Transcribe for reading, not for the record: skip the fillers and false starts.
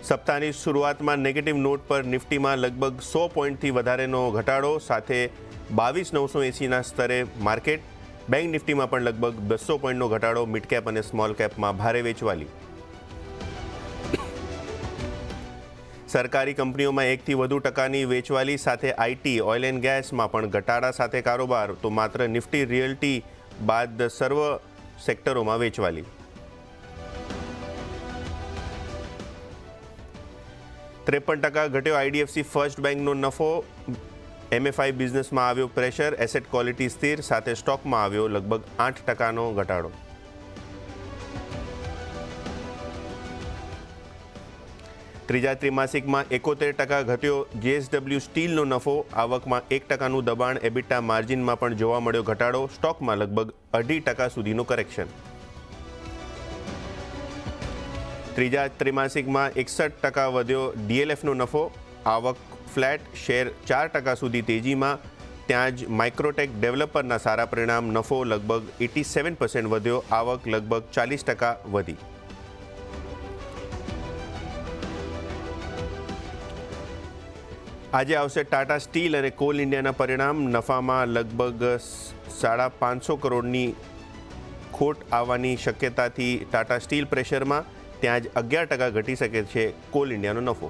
સપ્તાહની શરૂઆતમાં negative not પર નિફ્ટીમાં લગભગ 100 પોઈન્ટથી વધારેનો ઘટાડો સાથે 22,980ના સ્તરે માર્કેટ. બેંક નિફ્ટીમાં પણ લગભગ 200 પોઈન્ટનો ઘટાડો. મિડ કેપ અને સ્મોલ કેપમાં ભારે વેચવાલી. સરકારી કંપનીઓમાં 1થી વધુ ટકાની વેચવાલી સાથે આઈટી, ઓઇલ એન્ડ ગેસમાં પણ ઘટાડા સાથે કારોબાર. તો માત્ર નિફ્ટી રિયલ્ટી બાદ સર્વ સેક્ટરોમાં વેચવાલી. 53% ઘટ્યો આઈડીએફસી ફર્સ્ટ બેંકનો નફો. એમએફઆઈ બિઝનેસમાં આવ્યો પ્રેશર. એસેટ ક્વોલિટી સ્થિર સાથે સ્ટોકમાં આવ્યો લગભગ 8%નો ઘટાડો. ત્રીજા ત્રિમાસિકમાં 71% ઘટ્યો જેએસડબલ્યુ સ્ટીલનો નફો. આવકમાં 1%નું દબાણ. એબિટા માર્જિનમાં પણ જોવા મળ્યો ઘટાડો. સ્ટોકમાં લગભગ 0.5% સુધીનું કરેક્શન. ત્રીજા ત્રિમાસિકમાં 61% વધ્યો ડીએલએફનો નફો. આવક ફ્લેટ. શેર 4% સુધી તેજીમાં. ત્યાં જ માઇક્રોટેક ડેવલપરના સારા પરિણામ. નફો લગભગ 87% વધ્યો. આવક લગભગ 40% વધી. આજે આવશે ટાટા સ્ટીલ અને કોલ ઇન્ડિયાના પરિણામ. નફામાં લગભગ 550 કરોડની ખોટ આવવાની શક્યતાથી ટાટા સ્ટીલ પ્રેશરમાં. ત્યાં જ 11% ઘટી શકે છે કોલ ઇન્ડિયાનો નફો.